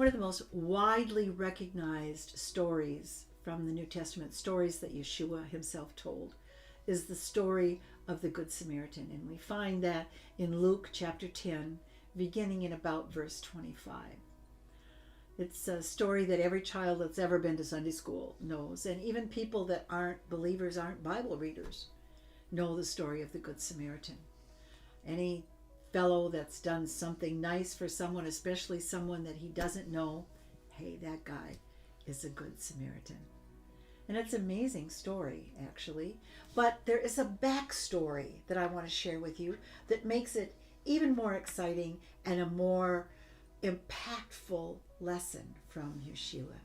One of the most widely recognized stories from the New Testament, stories that Yeshua himself told, is the story of the Good Samaritan. And we find that in Luke chapter 10, beginning in about verse 25. It's a story that every child that's ever been to Sunday school knows, and even people that aren't believers, aren't Bible readers, know the story of the Good Samaritan. Any fellow that's done something nice for someone, especially someone that he doesn't know, hey, that guy is a Good Samaritan. And it's an amazing story, actually. But there is a backstory that I want to share with you that makes it even more exciting and a more impactful lesson from Yeshua.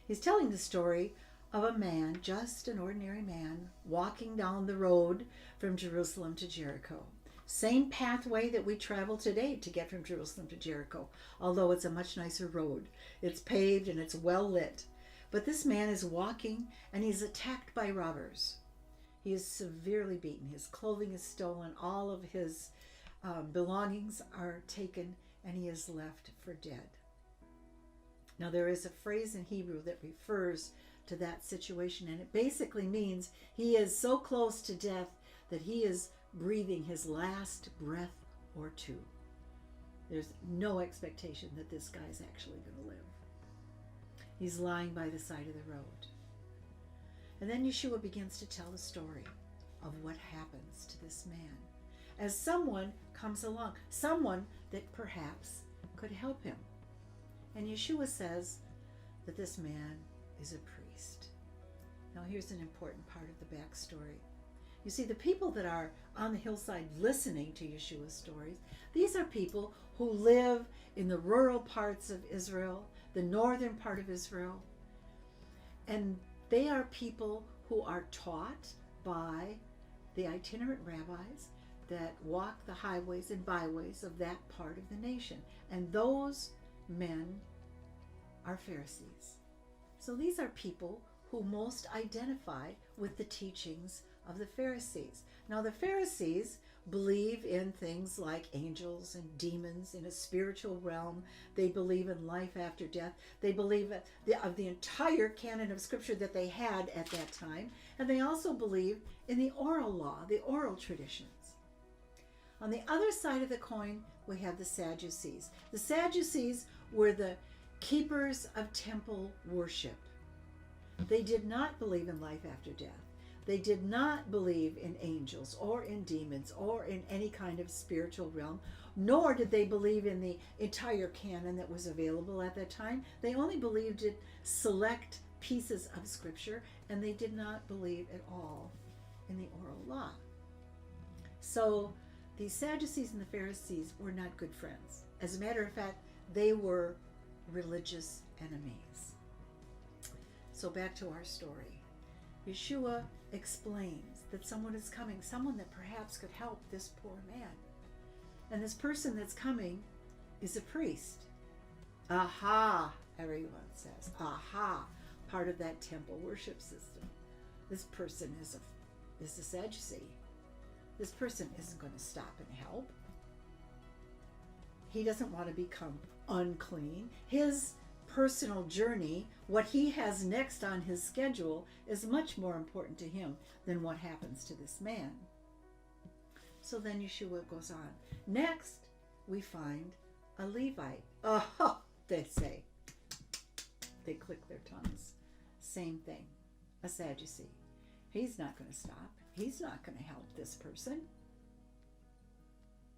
He's telling the story of a man, just an ordinary man, walking down the road from Jerusalem to Jericho. Same pathway that we travel today to get from Jerusalem to Jericho, although it's a much nicer road. It's paved and it's well lit. But this man is walking and he's attacked by robbers. He is severely beaten. His clothing is stolen. All of his belongings are taken, and he is left for dead. Now, there is a phrase in Hebrew that refers to that situation, and it basically means he is so close to death that he is breathing his last breath or two. There's no expectation that this guy's actually going to live. He's lying by the side of the road. And then Yeshua begins to tell the story of what happens to this man as someone comes along, someone that perhaps could help him. And Yeshua says that this man is a priest. Now here's an important part of the backstory. You see, the people that are on the hillside listening to Yeshua's stories, these are people who live in the rural parts of Israel, the northern part of Israel. And they are people who are taught by the itinerant rabbis that walk the highways and byways of that part of the nation. And those men are Pharisees. So these are people who most identify with the teachings of the Pharisees. Now, the Pharisees believe in things like angels and demons in a spiritual realm. They believe in life after death. They believe of the entire canon of Scripture that they had at that time. And they also believe in the oral law, the oral traditions. On the other side of the coin, we have the Sadducees. The Sadducees were the keepers of temple worship. They did not believe in life after death. They did not believe in angels or in demons or in any kind of spiritual realm, nor did they believe in the entire canon that was available at that time. They only believed in select pieces of Scripture, and they did not believe at all in the oral law. So the Sadducees and the Pharisees were not good friends. As a matter of fact, they were religious enemies. So back to our story. Yeshua explains that someone is coming, someone that perhaps could help this poor man. And this person that's coming is a priest. Aha, everyone says. Aha, part of that temple worship system. This person is a Sadducee. This person isn't going to stop and help. He doesn't want to become unclean. His personal journey, what he has next on his schedule, is much more important to him than what happens to this man. So then Yeshua goes on. Next, we find a Levite. Oh, they say. They click their tongues. Same thing. A Sadducee. He's not going to stop. He's not going to help this person.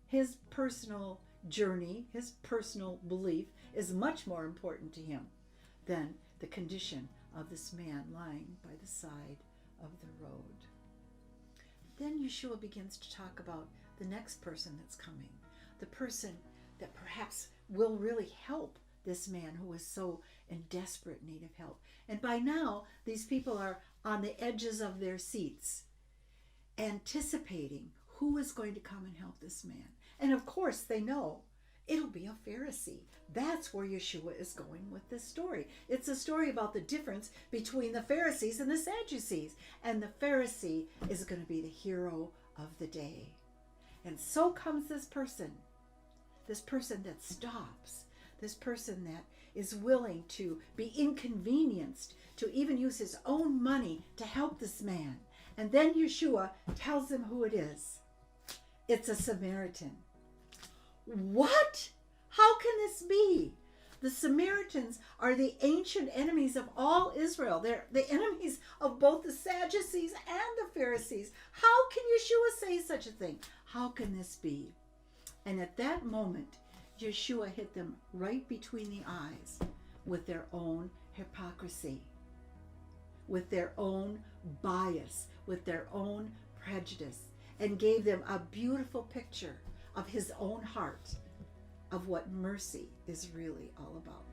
His personal journey, his personal belief is much more important to him than the condition of this man lying by the side of the road. Then Yeshua begins to talk about the next person that's coming, the person that perhaps will really help this man who is so in desperate need of help. And by now, these people are on the edges of their seats, anticipating who is going to come and help this man. And of course, they know it'll be a Pharisee. That's where Yeshua is going with this story. It's a story about the difference between the Pharisees and the Sadducees. And the Pharisee is going to be the hero of the day. And so comes this person that stops, this person that is willing to be inconvenienced, to even use his own money to help this man. And then Yeshua tells him who it is. It's a Samaritan. What? How can this be? The Samaritans are the ancient enemies of all Israel. They're the enemies of both the Sadducees and the Pharisees. How can Yeshua say such a thing? How can this be? And at that moment, Yeshua hit them right between the eyes with their own hypocrisy, with their own bias, with their own prejudice, and gave them a beautiful picture of his own heart, of what mercy is really all about.